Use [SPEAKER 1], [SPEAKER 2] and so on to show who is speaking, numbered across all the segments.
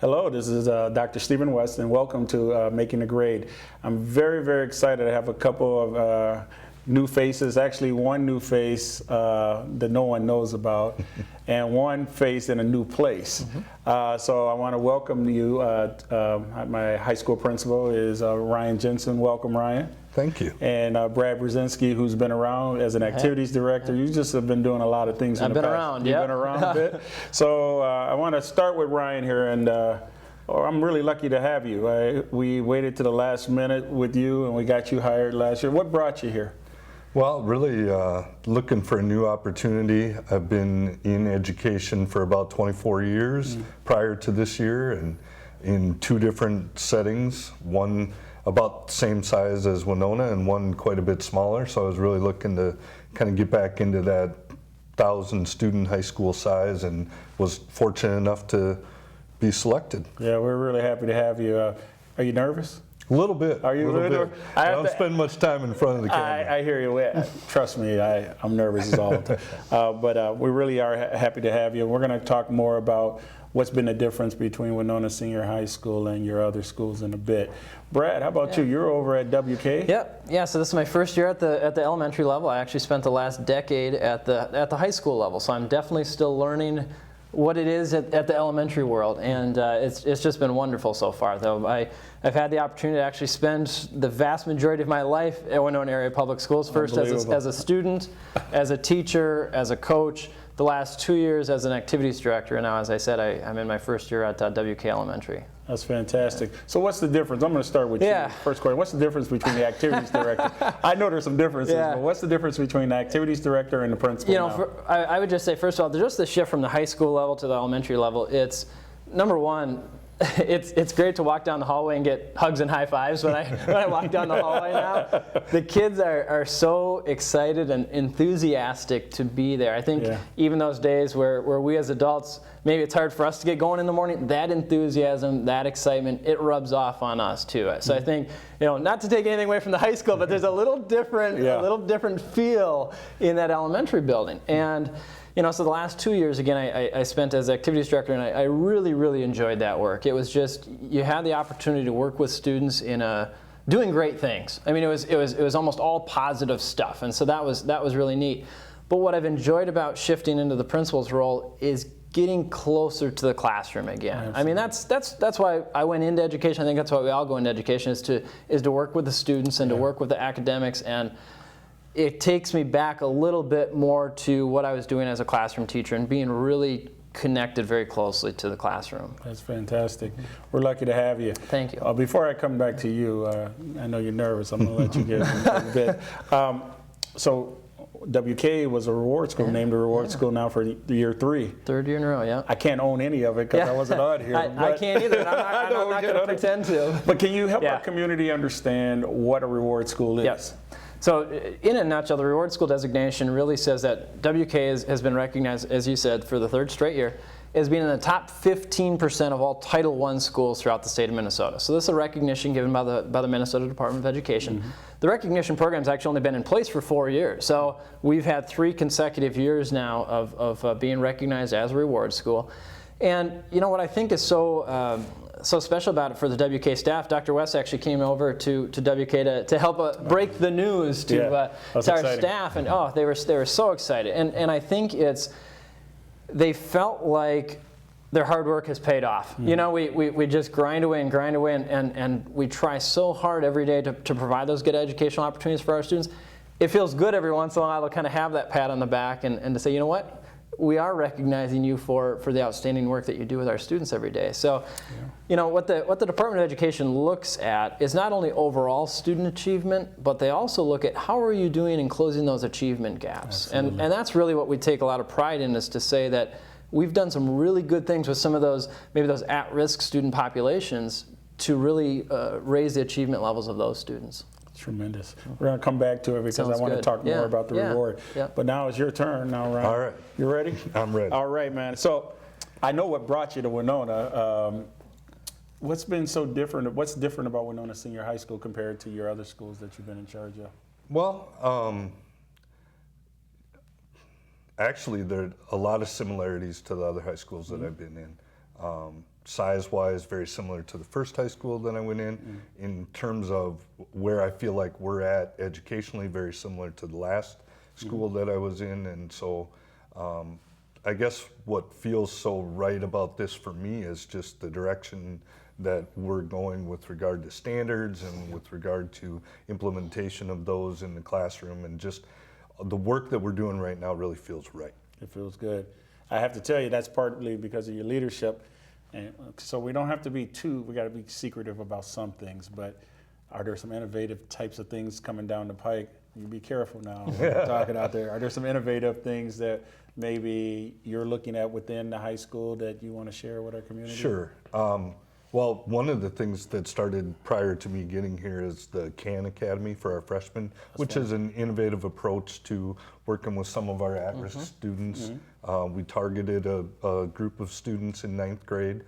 [SPEAKER 1] Hello, this is Dr. Stephen West, and welcome to Making the Grade. I'm very, very excited to have a couple of new faces, actually one new face that no one knows about, and one face in a new place. So I want to welcome you. My high school principal is Ryan Jensen. Welcome, Ryan.
[SPEAKER 2] Thank you.
[SPEAKER 1] And Brad Brzezinski, who's been around as an activities director. You just have been doing a lot of things in the past.
[SPEAKER 3] I've been around,
[SPEAKER 1] You've been around a bit. So I want to start with Ryan here, and I'm really lucky to have you. We waited to the last minute with you, and we got you hired last year. What brought you here?
[SPEAKER 2] Well, really looking for a new opportunity. I've been in education for about 24 years prior to this year, and in two different settings. One about the same size as Winona and one quite a bit smaller, so I was really looking to kind of get back into that 1,000 student high school size, and was fortunate enough to be selected.
[SPEAKER 1] Yeah, we're really happy to have you. Are you nervous?
[SPEAKER 2] A little bit.
[SPEAKER 1] Are you
[SPEAKER 2] a little bit? I don't spend much time in front of the camera.
[SPEAKER 1] I hear you. Trust me, I'm nervous as all the time. But we really are happy to have you. We're going to talk more about what's been the difference between Winona Senior High School and your other schools in a bit. Brad, how about you? You're over at WK?
[SPEAKER 3] Yep. Yeah. So this is my first year at the elementary level. I actually spent the last decade at the high school level. So I'm definitely still learning what it is at the elementary world, and it's just been wonderful so far. Though I've had the opportunity to actually spend the vast majority of my life at Winona Area Public Schools. First as a student, as a teacher, as a coach. The last 2 years as an activities director, and now, as I said, I'm in my first year at WK Elementary.
[SPEAKER 1] That's fantastic. So what's the difference? I'm going to start with you. First question. What's the difference between the activities director? I know there's some differences, but what's the difference between the activities director and the principal?
[SPEAKER 3] You know, I would just say, first of all, just the shift from the high school level to the elementary level. It's number one. It's great to walk down the hallway and get hugs and high fives when I walk down the hallway now. The kids are so excited and enthusiastic to be there. I think even those days where we as adults, maybe it's hard for us to get going in the morning, that enthusiasm, that excitement, it rubs off on us too. So I think, not to take anything away from the high school, but there's a little different feel in that elementary building. And so the last 2 years, again, I spent as activities director, and I really, really enjoyed that work. It was just, you had the opportunity to work with students in doing great things. I mean, it was almost all positive stuff, and so that was really neat. But what I've enjoyed about shifting into the principal's role is getting closer to the classroom again. Absolutely. I mean, that's why I went into education. I think that's why we all go into education, is to work with the students and to work with the academics. And it takes me back a little bit more to what I was doing as a classroom teacher and being really connected very closely to the classroom.
[SPEAKER 1] That's fantastic. We're lucky to have you.
[SPEAKER 3] Thank you.
[SPEAKER 1] Before I come back to you, I know you're nervous. I'm going to let you get in a bit. So WK was a reward school, named a reward school now for year 3.
[SPEAKER 3] Third year in a row, yeah.
[SPEAKER 1] I can't own any of it because I wasn't on here.
[SPEAKER 3] I can't either, and I'm not going to pretend to.
[SPEAKER 1] But can you help our community understand what a reward school is?
[SPEAKER 3] Yes. So in a nutshell, the reward school designation really says that WK has been recognized, as you said, for the 3rd straight year, as being in the top 15% of all Title I schools throughout the state of Minnesota. So this is a recognition given by the Minnesota Department of Education. The recognition program has actually only been in place for 4 years. So we've had 3 consecutive years now of being recognized as a reward school. And what I think is so special about it for the WK staff, Dr. West actually came over to WK to help break the news to our staff, and they were so excited. And I think they felt like their hard work has paid off. We just grind away and we try so hard every day to provide those good educational opportunities for our students. It feels good every once in a while to kind of have that pat on the back and to say, you know what? We are recognizing you for the outstanding work that you do with our students every day. So, what the Department of Education looks at is not only overall student achievement, but they also look at how are you doing in closing those achievement gaps. And that's really what we take a lot of pride in, is to say that we've done some really good things with some of those, maybe those at-risk student populations, to really raise the achievement levels of those students.
[SPEAKER 1] Tremendous. We're going to come back to it because
[SPEAKER 3] Sounds
[SPEAKER 1] I want to
[SPEAKER 3] good.
[SPEAKER 1] talk more about the reward.
[SPEAKER 3] Yeah.
[SPEAKER 1] But now it's your turn now, Ryan.
[SPEAKER 2] All right.
[SPEAKER 1] You ready?
[SPEAKER 2] I'm ready.
[SPEAKER 1] All right, man. So I know what brought you to Winona. What's been so different? What's different about Winona Senior High School compared to your other schools that you've been in charge of?
[SPEAKER 2] Well, actually, there are a lot of similarities to the other high schools that I've been in. Size-wise, very similar to the first high school that I went in. In terms of where I feel like we're at educationally, very similar to the last school that I was in. And so I guess what feels so right about this for me is just the direction that we're going with regard to standards and with regard to implementation of those in the classroom, and just the work that we're doing right now really feels right.
[SPEAKER 1] It feels good. I have to tell you, that's partly because of your leadership. And so we don't have to be we got to be secretive about some things, but are there some innovative types of things coming down the pike? You be careful now when you're talking out there. Are there some innovative things that maybe you're looking at within the high school that you want to share with our community?
[SPEAKER 2] Sure. Well, one of the things that started prior to me getting here is the CAN Academy for our freshmen, which is an innovative approach to working with some of our at-risk students. We targeted a group of students in 9th grade,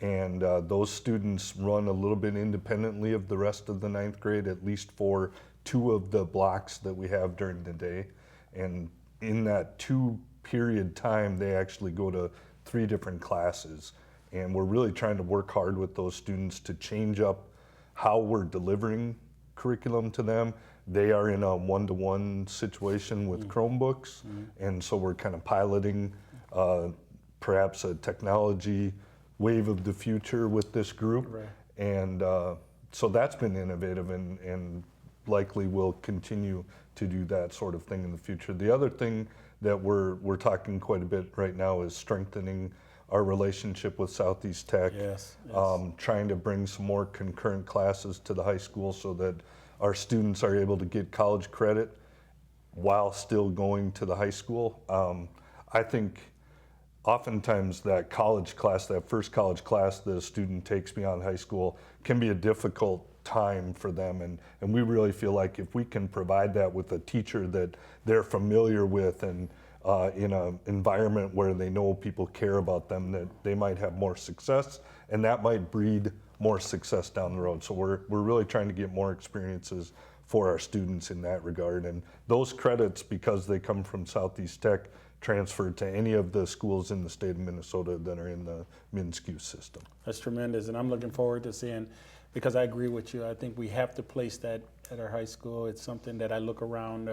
[SPEAKER 2] and those students run a little bit independently of the rest of the 9th grade, at least for 2 of the blocks that we have during the day. And in that 2-period time, they actually go to 3 different classes. And we're really trying to work hard with those students to change up how we're delivering curriculum to them. They are in a one-to-one situation with Chromebooks, and so we're kind of piloting perhaps a technology wave of the future with this group.
[SPEAKER 1] Right.
[SPEAKER 2] And so that's been innovative, and likely will continue to do that sort of thing in the future. The other thing that we're talking quite a bit right now is strengthening our relationship with Southeast Tech.
[SPEAKER 1] Yes.
[SPEAKER 2] Trying to bring some more concurrent classes to the high school so that our students are able to get college credit while still going to the high school. I think oftentimes that college class, that first college class that a student takes beyond high school, can be a difficult time for them, and we really feel like if we can provide that with a teacher that they're familiar with, and in an environment where they know people care about them, that they might have more success, and that might breed more success down the road. So we're really trying to get more experiences for our students in that regard. And those credits, because they come from Southeast Tech, transfer to any of the schools in the state of Minnesota that are in the MnSCU system.
[SPEAKER 1] That's tremendous, and I'm looking forward to seeing, because I agree with you. I think we have to place that at our high school. It's something that I look around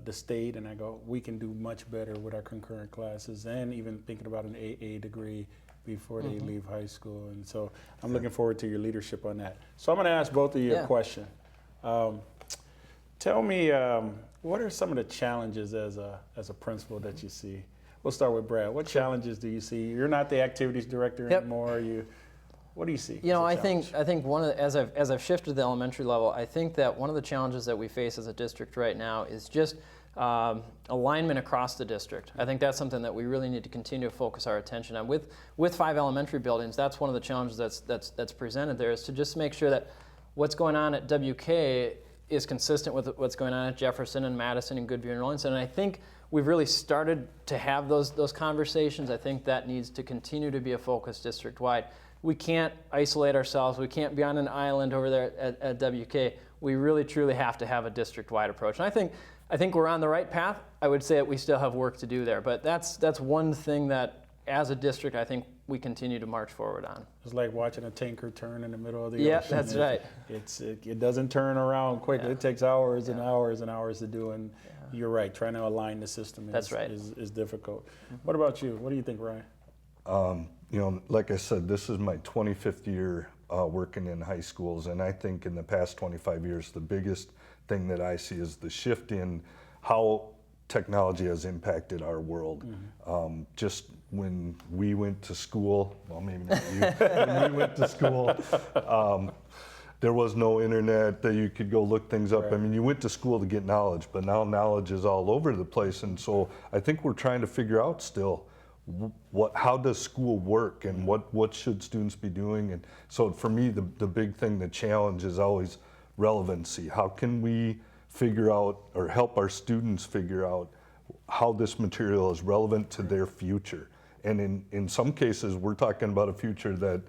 [SPEAKER 1] the state and I go, we can do much better with our concurrent classes, and even thinking about an AA degree before they leave high school. And so I'm looking forward to your leadership on that. So I'm going to ask both of you a question. Tell me, what are some of the challenges as a principal that you see? We'll start with Brad. What challenges do you see? You're not the activities director anymore. What do you see?
[SPEAKER 3] You know, I think one of the, as I've shifted to the elementary level, I think that one of the challenges that we face as a district right now is just alignment across the district. I think that's something that we really need to continue to focus our attention on. With 5 elementary buildings, that's one of the challenges that's presented there, is to just make sure that what's going on at WK is consistent with what's going on at Jefferson and Madison and Goodview and Rollinsford. And I think we've really started to have those conversations. I think that needs to continue to be a focus district-wide. We can't isolate ourselves. We can't be on an island over there at WK. We really, truly have to have a district-wide approach. And I think we're on the right path. I would say that we still have work to do there. But that's one thing that, as a district, I think we continue to march forward on.
[SPEAKER 1] It's like watching a tanker turn in the middle of the ocean.
[SPEAKER 3] Yeah, that's right.
[SPEAKER 1] It doesn't turn around quickly. It takes hours and hours and hours to do. And you're right, trying to align the system is difficult. What about you? What do you think, Ryan?
[SPEAKER 2] You know, like I said, this is my 25th year working in high schools, and I think in the past 25 years, the biggest thing that I see is the shift in how technology has impacted our world. Just when we went to school, well, maybe not you, when we went to school, there was no internet that you could go look things up. I mean, you went to school to get knowledge, but now knowledge is all over the place. And so I think we're trying to figure out still, how does school work, and what should students be doing? And so for me, the big thing, the challenge is always relevancy? How can we figure out or help our students figure out how this material is relevant to their future? And in some cases, we're talking about a future that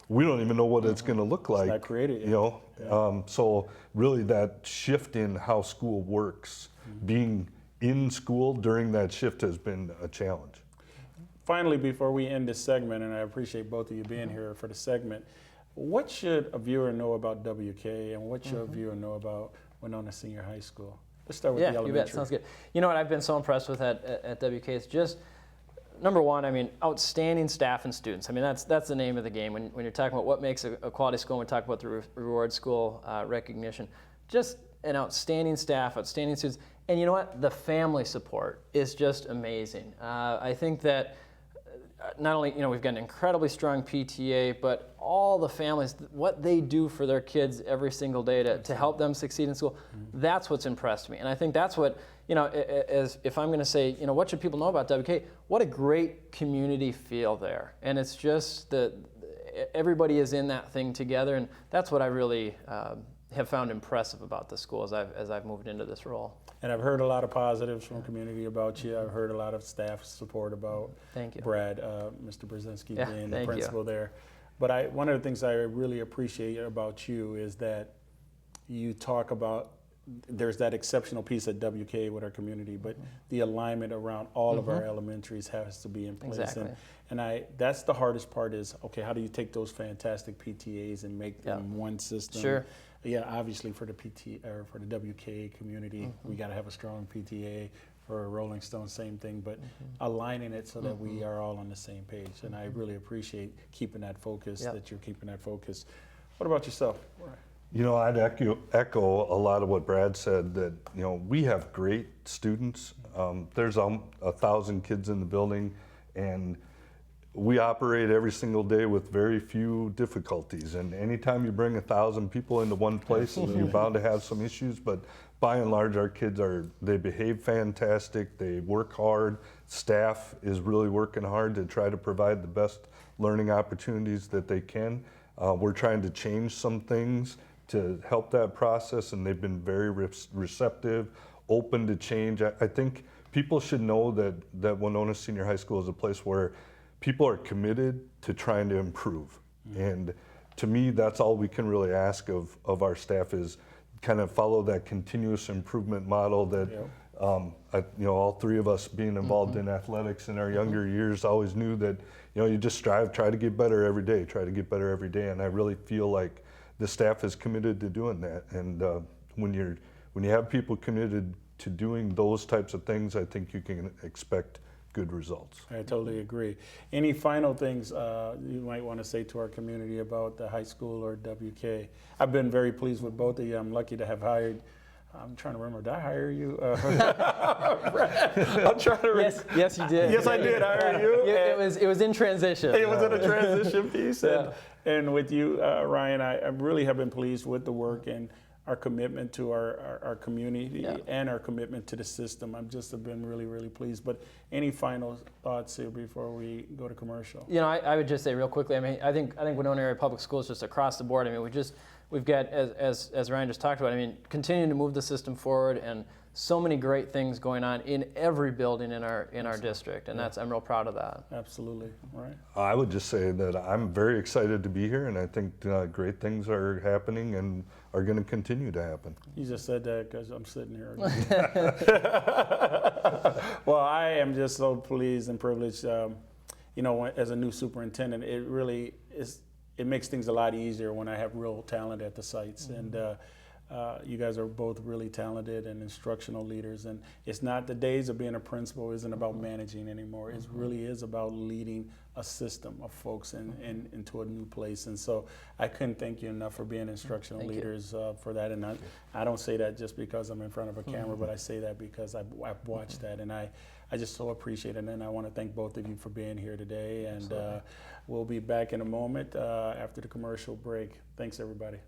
[SPEAKER 2] we don't even know what it's going to look like.
[SPEAKER 1] It's not created yet.
[SPEAKER 2] You know, so really that shift in how school works, being in school during that shift has been a challenge.
[SPEAKER 1] Finally, before we end this segment, and I appreciate both of you being here for the segment, what should a viewer know about WK, and what should a viewer know about Winona Senior High School? Let's start with the elementary.
[SPEAKER 3] You bet. Sounds good. You know what I've been so impressed with at WK is just, number one, I mean, outstanding staff and students. I mean, that's the name of the game. When you're talking about what makes a quality school, when we talk about the reward school recognition, just an outstanding staff, outstanding students. And you know what? The family support is just amazing. I think that not only, you know, we've got an incredibly strong PTA, but all the families, what they do for their kids every single day to help them succeed in school, that's what's impressed me. And I think that's what, you know, as if I'm going to say, you know, what should people know about WK? What a great community feel there. And it's just that everybody is in that thing together, and that's what I really have found impressive about the school as I've moved into this role.
[SPEAKER 1] And I've heard a lot of positives from community about you. I've heard a lot of staff support about
[SPEAKER 3] Thank you.
[SPEAKER 1] Brad, Mr. Brzezinski being the
[SPEAKER 3] thank you.
[SPEAKER 1] principal there. But one of the things I really appreciate about you is that you talk about there's that exceptional piece at WK with our community, but the alignment around all of our elementaries has to be in place.
[SPEAKER 3] Exactly.
[SPEAKER 1] And that's the hardest part is, okay, how do you take those fantastic PTAs and make them one system?
[SPEAKER 3] Sure.
[SPEAKER 1] Yeah, obviously for the for the WK community, we got to have a strong PTA. For Rolling Stone, same thing, but aligning it so that we are all on the same page. And I really appreciate keeping that focus, that you're keeping that focus. What about yourself?
[SPEAKER 2] You know, I'd echo a lot of what Brad said, that, you know, we have great students. There's 1,000 kids in the building, and we operate every single day with very few difficulties. And anytime you bring 1,000 people into one place, you're bound to have some issues. But by and large, our kids they behave fantastic. They work hard. Staff is really working hard to try to provide the best learning opportunities that they can. We're trying to change some things to help that process, and they've been very receptive, open to change. I think people should know that Winona Senior High School is a place where people are committed to trying to improve. And to me, that's all we can really ask of our staff is kind of follow that continuous improvement model that, you know, all three of us being involved in athletics in our younger years always knew that, you know, you just try to get better every day, And I really feel like the staff is committed to doing that. And when you have people committed to doing those types of things, I think you can expect good results.
[SPEAKER 1] I totally agree. Any final things you might want to say to our community about the high school or WK? I've been very pleased with both of you. I'm lucky to have hired. I'm trying to remember, did I hire you? I'm trying to remember.
[SPEAKER 3] Yes, you did.
[SPEAKER 1] Yes, I did hire you.
[SPEAKER 3] It was in transition.
[SPEAKER 1] It was in a transition piece. And with you, Ryan, I really have been pleased with the work and our commitment to our community and our commitment to the system. I've just been really, really pleased. But any final thoughts here before we go to commercial?
[SPEAKER 3] You know, I would just say real quickly, I mean, I think Winona Area Public Schools just across the board, I mean, we've got, as Ryan just talked about, I mean, continuing to move the system forward, and so many great things going on in every building in our district, and I'm real proud of that.
[SPEAKER 1] Absolutely, right.
[SPEAKER 2] I would just say that I'm very excited to be here, and I think great things are happening and are going to continue to happen.
[SPEAKER 1] You just said that because I'm sitting here. Well, I am just so pleased and privileged. You know, as a new superintendent, it really is. It makes things a lot easier when I have real talent at the sites, and you guys are both really talented and instructional leaders. And it's not, the days of being a principal isn't about managing anymore. It really is about leading a system of folks into a new place. And so I couldn't thank you enough for being instructional leaders for that. And I don't say that just because I'm in front of a camera, but I say that because I've watched that, and I just so appreciate it. And I want to thank both of you for being here today. And we'll be back in a moment after the commercial break. Thanks, everybody.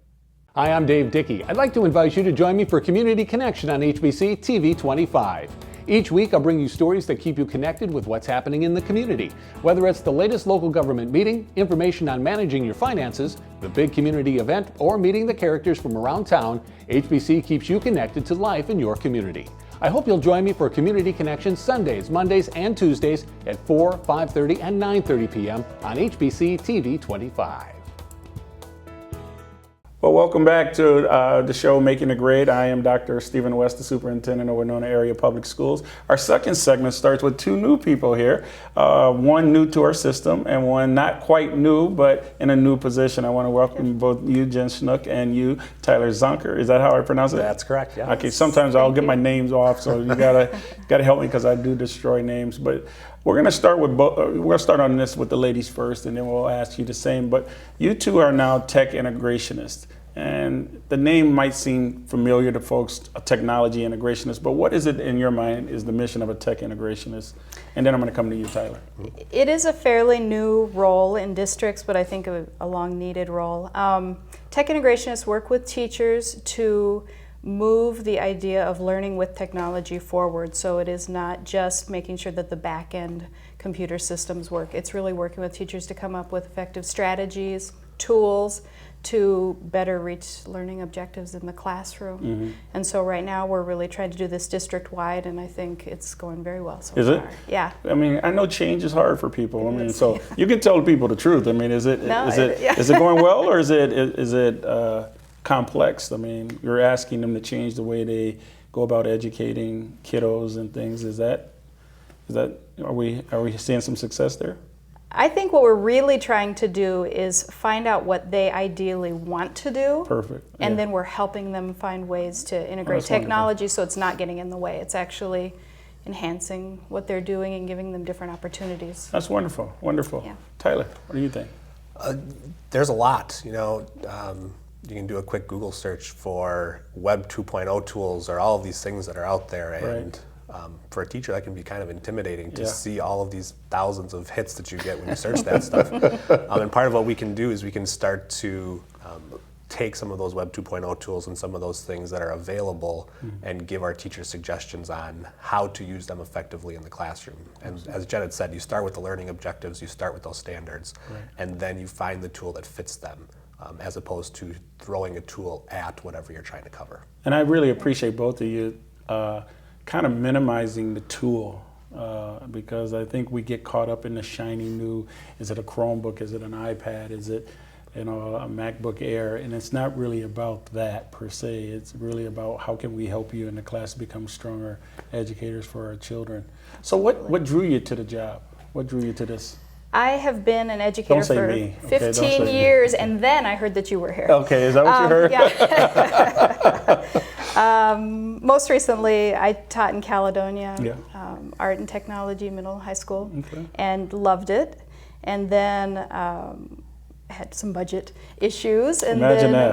[SPEAKER 4] Hi, I'm Dave Dicke. I'd like to invite you to join me for Community Connection on HBC TV 25. Each week, I'll bring you stories that keep you connected with what's happening in the community. Whether it's the latest local government meeting, information on managing your finances, the big community event, or meeting the characters from around town, HBC keeps you connected to life in your community. I hope you'll join me for Community Connection Sundays, Mondays, and Tuesdays at 4, 5:30, and 9:30 p.m. on HBC TV 25.
[SPEAKER 1] Well, welcome back to the show, Making a Grade. I am Dr. Stephen West, the Superintendent of Winona Area Public Schools. Our second segment starts with two new people here, one new to our system and one not quite new, but in a new position. I want to welcome both you, Jen Snook, and you, Tyler Zunker. Is that how I pronounce it?
[SPEAKER 5] That's correct, yeah.
[SPEAKER 1] Okay, sometimes I'll get my names off, so you gotta help me because I do destroy names. But we're gonna start with we'll start on this with the ladies first, and then we'll ask you the same. But you two are now tech integrationists. And the name might seem familiar to folks, a technology integrationist, but what is it in your mind is the mission of a tech integrationist? And then I'm going to come to you, Tyler.
[SPEAKER 6] It is a fairly new role in districts, but I think a long needed role. Tech integrationists work with teachers to move the idea of learning with technology forward. So it is not just making sure that the back end computer systems work. It's really working with teachers to come up with effective strategies, tools, to better reach learning objectives in the classroom. Mm-hmm. And so right now we're really trying to do this district-wide, and I think it's going very well so far.
[SPEAKER 1] Is it?
[SPEAKER 6] Yeah.
[SPEAKER 1] I mean, I know change is hard for people. So you can tell people the truth. I mean, is it going well, or is it complex? I mean, you're asking them to change the way they go about educating kiddos and things. Are we seeing some success there?
[SPEAKER 6] I think what we're really trying to do is find out what they ideally want to do.
[SPEAKER 1] Perfect.
[SPEAKER 6] And then we're helping them find ways to integrate technology so it's not getting in the way. It's actually enhancing what they're doing and giving them different opportunities.
[SPEAKER 1] That's wonderful, wonderful. Yeah. Tyler, what do you think?
[SPEAKER 5] There's a lot, you can do a quick Google search for Web 2.0 tools or all of these things that are out there. And for a teacher, that can be kind of intimidating to see all of these thousands of hits that you get when you search that stuff. And part of what we can do is we can start to take some of those Web 2.0 tools and some of those things that are available and give our teachers suggestions on how to use them effectively in the classroom. And as Jen had said, you start with the learning objectives, you start with those standards, and then you find the tool that fits them, as opposed to throwing a tool at whatever you're trying to cover.
[SPEAKER 1] And I really appreciate both of you kind of minimizing the tool, because I think we get caught up in the shiny new, is it a Chromebook, is it an iPad, is it a MacBook Air, and it's not really about that per se. It's really about how can we help you in the class become stronger educators for our children. So what drew you to the job? What drew you to this?
[SPEAKER 6] I have been an educator for 15 years, and then I heard that you were here.
[SPEAKER 1] Okay, is that what you heard?
[SPEAKER 6] Yeah. Most recently, I taught in Caledonia, art and technology, middle high school, and loved it. And then had some budget issues, and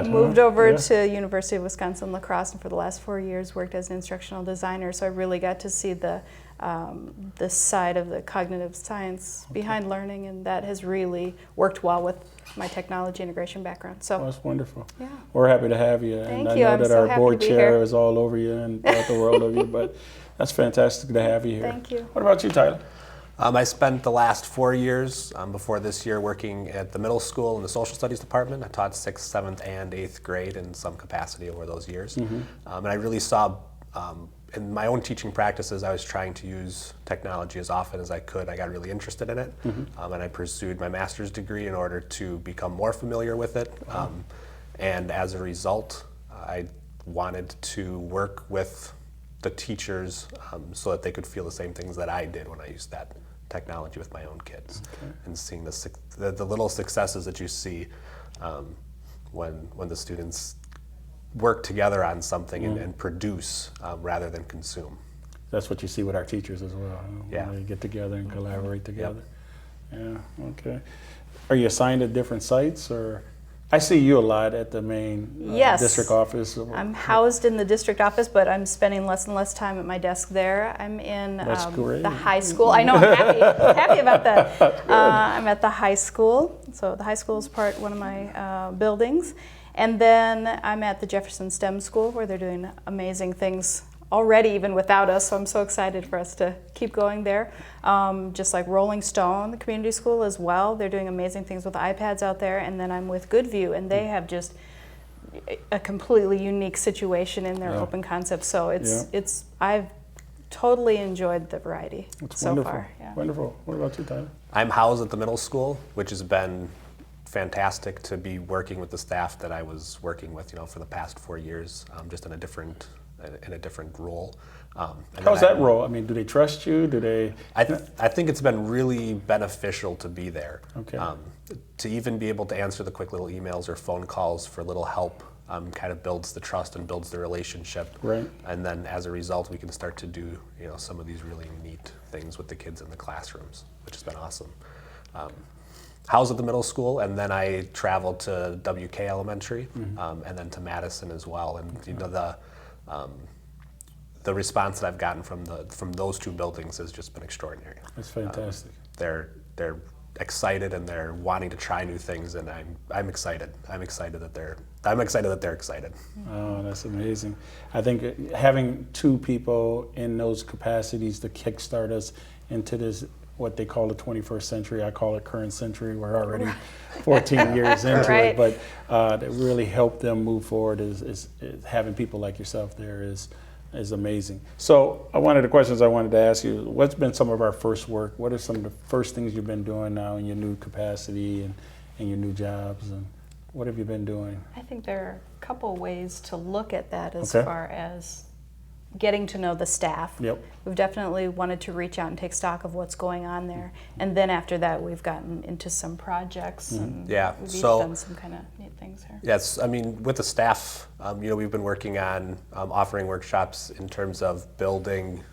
[SPEAKER 6] moved over to University of Wisconsin-La Crosse, and for the last 4 years worked as an instructional designer. So I really got to see the side of the cognitive science behind learning, and that has really worked well with my technology integration background. So
[SPEAKER 1] that's wonderful.
[SPEAKER 6] Yeah.
[SPEAKER 1] We're happy to have you.
[SPEAKER 6] Thank
[SPEAKER 1] and
[SPEAKER 6] you.
[SPEAKER 1] I know
[SPEAKER 6] I'm
[SPEAKER 1] that
[SPEAKER 6] so
[SPEAKER 1] our
[SPEAKER 6] happy
[SPEAKER 1] board
[SPEAKER 6] to be
[SPEAKER 1] chair
[SPEAKER 6] here.
[SPEAKER 1] is all over you and throughout the world of you, but that's fantastic to have you here.
[SPEAKER 6] Thank you.
[SPEAKER 1] What about you, Tyler?
[SPEAKER 5] I spent the last 4 years before this year working at the middle school in the social studies department. I taught 6th, 7th, and 8th grade in some capacity over those years. And I really saw in my own teaching practices, I was trying to use technology as often as I could. I got really interested in it, and I pursued my master's degree in order to become more familiar with it. And as a result, I wanted to work with the teachers so that they could feel the same things that I did when I used that technology with my own kids, and seeing the little successes that you see when the students work together on something and produce rather than consume.
[SPEAKER 1] That's what you see with our teachers as well.
[SPEAKER 5] Yeah.
[SPEAKER 1] When they get together and collaborate together. Yeah, okay. Are you assigned at different sites, or? I see you a lot at the main district office.
[SPEAKER 6] I'm housed in the district office, but I'm spending less and less time at my desk there. I'm in the high school. I know, I'm happy about that. I'm at the high school. So the high school is one of my buildings. And then I'm at the Jefferson STEM School where they're doing amazing things already, even without us, so I'm so excited for us to keep going there. Just like Rolling Stone, the community school as well, they're doing amazing things with iPads out there. And then I'm with Goodview, and they have just a completely unique situation in their open concept. So I've totally enjoyed the variety so
[SPEAKER 1] wonderful.
[SPEAKER 6] far. Yeah.
[SPEAKER 1] Wonderful. What about you, Tyler?
[SPEAKER 5] I'm housed at the middle school, which has been fantastic to be working with the staff that I was working with, for the past 4 years, just in a different role.
[SPEAKER 1] How's that role? I mean, do they trust you? Do they?
[SPEAKER 5] I think it's been really beneficial to be there.
[SPEAKER 1] Okay.
[SPEAKER 5] To even be able to answer the quick little emails or phone calls for little help kind of builds the trust and builds the relationship.
[SPEAKER 1] Right.
[SPEAKER 5] And then as a result, we can start to do some of these really neat things with the kids in the classrooms, which has been awesome. Housed at the middle school, and then I traveled to WK Elementary, and then to Madison as well. And the response that I've gotten from those two buildings has just been extraordinary.
[SPEAKER 1] That's fantastic.
[SPEAKER 5] They're excited and they're wanting to try new things, and I'm excited. I'm excited that they're excited.
[SPEAKER 1] Oh, that's amazing. I think having two people in those capacities to kickstart us into this, what they call the 21st century, I call it current century. We're already 14 years into
[SPEAKER 6] Right.
[SPEAKER 1] it, but to really help them move forward is having people like yourself there is amazing. So one of the questions I wanted to ask you, what's been some of our first work? What are some of the first things you've been doing now in your new capacity and your new jobs, and what have you been doing?
[SPEAKER 6] I think there are a couple ways to look at that as
[SPEAKER 1] Okay.
[SPEAKER 6] far as getting to know the staff.
[SPEAKER 1] Yep.
[SPEAKER 6] We've definitely wanted to reach out and take stock of what's going on there. And then after that, we've gotten into some projects. And
[SPEAKER 5] Yeah,
[SPEAKER 6] we've each
[SPEAKER 5] so-
[SPEAKER 6] done some kind of neat things here.
[SPEAKER 5] Yes, I mean, with the staff, we've been working on offering workshops in terms of building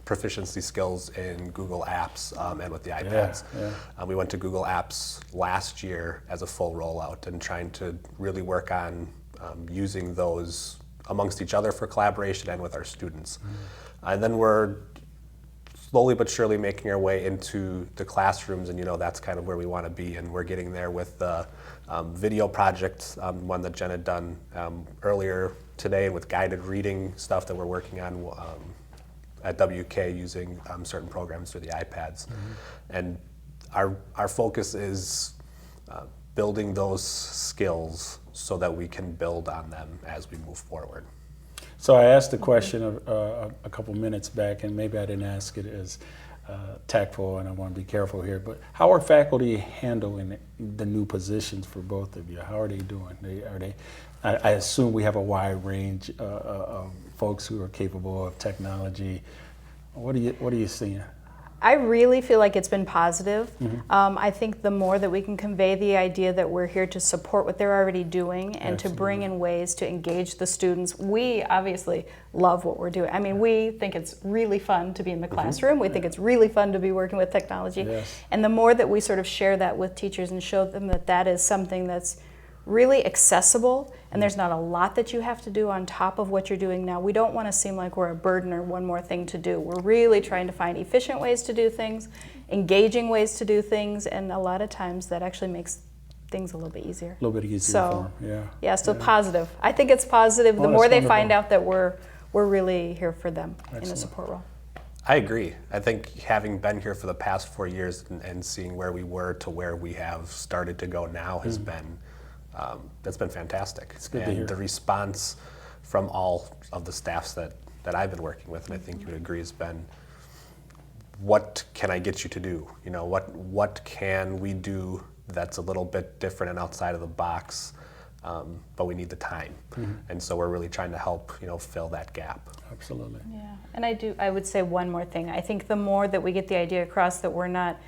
[SPEAKER 5] proficiency skills in Google Apps and with the iPads.
[SPEAKER 1] Yeah.
[SPEAKER 5] We went to Google Apps last year as a full rollout and trying to really work on using those amongst each other for collaboration and with our students. And then we're slowly but surely making our way into the classrooms, and that's kind of where we want to be, and we're getting there with the video project, one that Jen had done earlier today, and with guided reading stuff that we're working on at WK using certain programs through the iPads. And our focus is building those skills so that we can build on them as we move forward.
[SPEAKER 1] So I asked the question a couple minutes back, and maybe I didn't ask it as tactful, and I want to be careful here, but how are faculty handling the new positions for both of you? How are they doing? I assume we have a wide range of folks who are capable of technology. What are you seeing?
[SPEAKER 6] I really feel like it's been positive. I think the more that we can convey the idea that we're here to support what they're already doing and to bring in ways to engage the students. We obviously love what we're doing. I mean, we think it's really fun to be in the classroom. We think it's really fun to be working with technology.
[SPEAKER 1] Yes.
[SPEAKER 6] And the more that we sort of share that with teachers and show them that that is something that's really accessible, and there's not a lot that you have to do on top of what you're doing now. We don't want to seem like we're a burden or one more thing to do. We're really trying to find efficient ways to do things, engaging ways to do things, and a lot of times that actually makes things a little bit easier.
[SPEAKER 1] A little bit easier for them,
[SPEAKER 6] Yeah, so positive. I think it's positive. The
[SPEAKER 1] Oh,
[SPEAKER 6] more
[SPEAKER 1] that's
[SPEAKER 6] they find
[SPEAKER 1] wonderful.
[SPEAKER 6] out that we're really here for them in a
[SPEAKER 1] Excellent.
[SPEAKER 6] support role.
[SPEAKER 5] I agree. I think having been here for the past 4 years and seeing where we were to where we have started to go now has been that's been fantastic. It's
[SPEAKER 1] good to hear.
[SPEAKER 5] the response from all of the staffs that I've been working with, and I think you would agree, has been, what can I get you to do? What can we do that's a little bit different and outside of the box, but we need the time. And so we're really trying to help fill that gap.
[SPEAKER 1] Absolutely.
[SPEAKER 6] Yeah, and I would say one more thing. I think the more that we get the idea across that we're not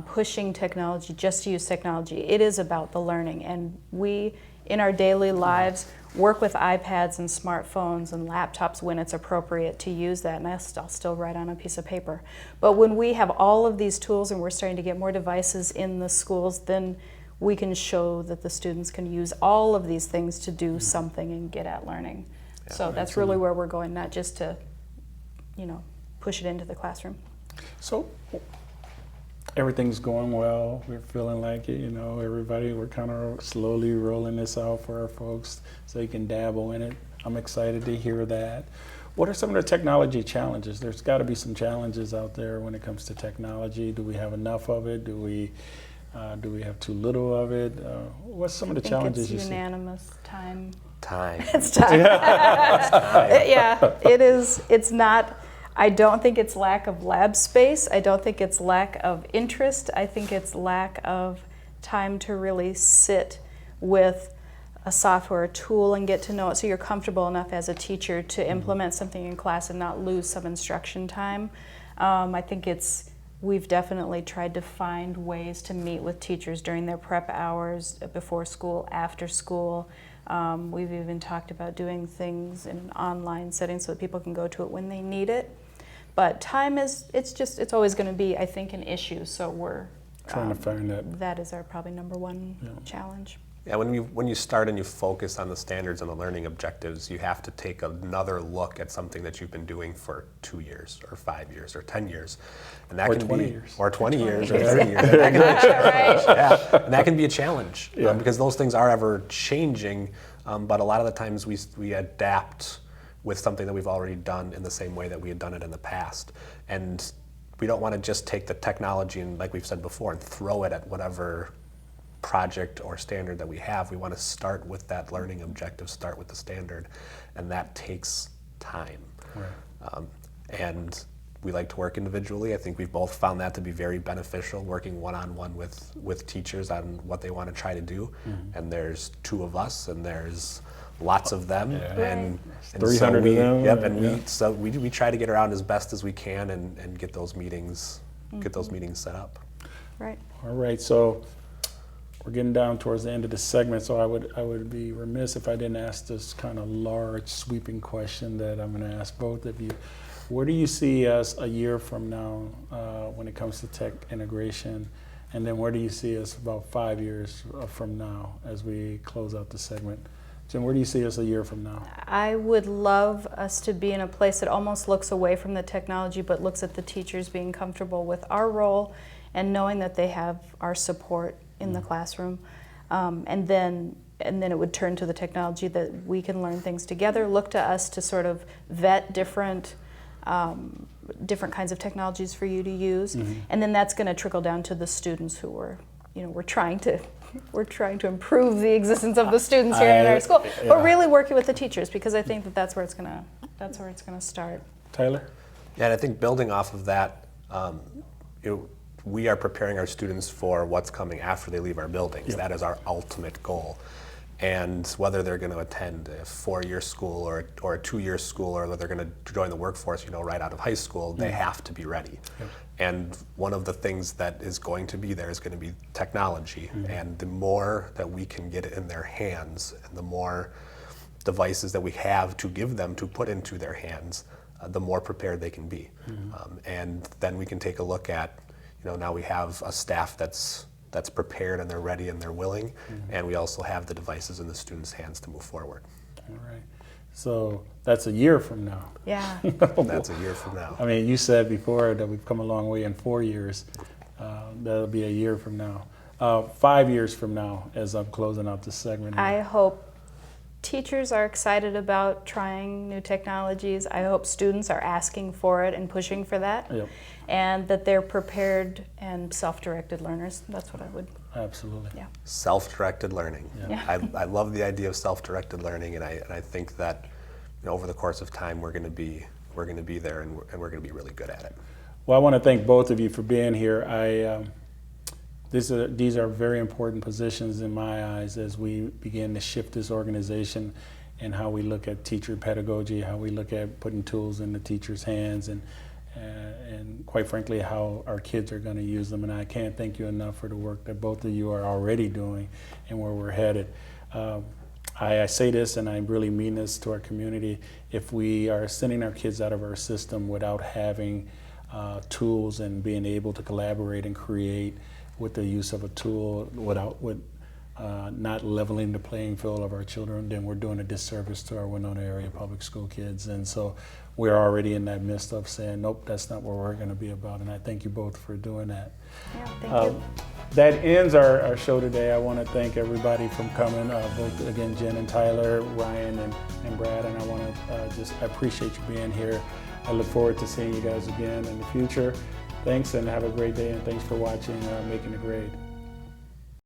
[SPEAKER 6] pushing technology just to use technology, it is about the learning. And we, in our daily lives, work with iPads and smartphones and laptops when it's appropriate to use that, and I'll still write on a piece of paper. But when we have all of these tools and we're starting to get more devices in the schools, then we can show that the students can use all of these things to do something and get at learning. So that's really where we're going, not just to, push it into the classroom.
[SPEAKER 1] So everything's going well. We're feeling like it, you know, everybody, we're kind of slowly rolling this out for our folks so they can dabble in it. I'm excited to hear that. What are some of the technology challenges? There's got to be some challenges out there when it comes to technology. Do we have enough of it? Do we have too little of it? What's some of the challenges you see?
[SPEAKER 6] It's unanimous. Time.
[SPEAKER 5] Time.
[SPEAKER 6] It's time. Yeah, it is. It's not. I don't think it's lack of lab space. I don't think it's lack of interest. I think it's lack of time to really sit with a software tool and get to know it so you're comfortable enough as a teacher to implement something in class and not lose some instruction time. I think we've definitely tried to find ways to meet with teachers during their prep hours, before school, after school. We've even talked about doing things in an online setting so that people can go to it when they need it. But time it's always going to be, I think, an issue. So we're
[SPEAKER 1] trying to find that.
[SPEAKER 6] That is our probably number one challenge.
[SPEAKER 5] Yeah, when you start and you focus on the standards and the learning objectives, you have to take another look at something that you've been doing for 2 years or 5 years or 10 years. And that
[SPEAKER 1] Or
[SPEAKER 5] can
[SPEAKER 1] 20
[SPEAKER 5] be,
[SPEAKER 1] years.
[SPEAKER 5] Or 20 years or 30 years. And that can be a challenge. Yeah. And that can be a challenge because those things are ever changing. But a lot of the times we adapt with something that we've already done in the same way that we had done it in the past. And we don't want to just take the technology and, like we've said before, and throw it at whatever project or standard that we have. We want to start with that learning objective, start with the standard, and that takes time.
[SPEAKER 1] Right.
[SPEAKER 5] And we like to work individually. I think we've both found that to be very beneficial, working one-on-one with teachers on what they want to try to do. And there's 2 of us, and there's lots of them, and
[SPEAKER 1] 300 of them.
[SPEAKER 5] Yep, and we try to get around as best as we can and get those meetings set up.
[SPEAKER 6] Right.
[SPEAKER 1] All right, so we're getting down towards the end of the segment, so I would be remiss if I didn't ask this kind of large, sweeping question that I'm going to ask both of you. Where do you see us a year from now when it comes to tech integration? And then where do you see us about 5 years from now as we close out the segment? Jen, where do you see us a year from now?
[SPEAKER 6] I would love us to be in a place that almost looks away from the technology but looks at the teachers being comfortable with our role and knowing that they have our support in the classroom. And then it would turn to the technology that we can learn things together, look to us to sort of vet different kinds of technologies for you to use. And then that's going to trickle down to the students who we're trying to improve the existence of the students here in our school, but really working with the teachers, because I think that's where it's gonna start.
[SPEAKER 1] Tyler?
[SPEAKER 5] Yeah, and I think building off of that, we are preparing our students for what's coming after they leave our buildings. That is our ultimate goal. And whether they're going to attend a 4-year school or a 2-year school, or whether they're going to join the workforce, right out of high school, they have to be ready. And one of the things that is going to be there is going to be technology. And the more that we can get it in their hands, and the more devices that we have to give them to put into their hands, the more prepared they can be. And then we can take a look at, now we have a staff that's prepared and they're ready and they're willing, and we also have the devices in the students' hands to move forward.
[SPEAKER 1] All right. So that's a year from now.
[SPEAKER 6] Yeah.
[SPEAKER 5] That's a year from now.
[SPEAKER 1] I mean, you said before that we've come a long way in 4 years. That'll be a year from now. 5 years from now, as I'm closing out this segment.
[SPEAKER 6] I hope teachers are excited about trying new technologies. I hope students are asking for it and pushing for that. And that they're prepared and self-directed learners. That's what I would.
[SPEAKER 1] Absolutely.
[SPEAKER 6] Yeah.
[SPEAKER 5] Self-directed learning.
[SPEAKER 6] Yeah.
[SPEAKER 5] I love the idea of self-directed learning, and I think that over the course of time we're going to be there, and we're going to be really good at it.
[SPEAKER 1] Well, I want to thank both of you for being here. These are very important positions in my eyes as we begin to shift this organization and how we look at teacher pedagogy, how we look at putting tools in the teachers' hands, and quite frankly, how our kids are going to use them. And I can't thank you enough for the work that both of you are already doing and where we're headed. I say this, and I really mean this to our community. If we are sending our kids out of our system without having tools and being able to collaborate and create with the use of a tool, with not leveling the playing field of our children, then we're doing a disservice to our Winona area public school kids. And so we're already in that midst of saying, nope, that's not what we're going to be about. And I thank you both for doing that.
[SPEAKER 6] Yeah, thank you.
[SPEAKER 1] That ends our show today. I want to thank everybody from coming, both again, Jen and Tyler, Ryan and Brad, and I want to I appreciate you being here. I look forward to seeing you guys again in the future. Thanks and have a great day, and thanks for watching Making the Grade.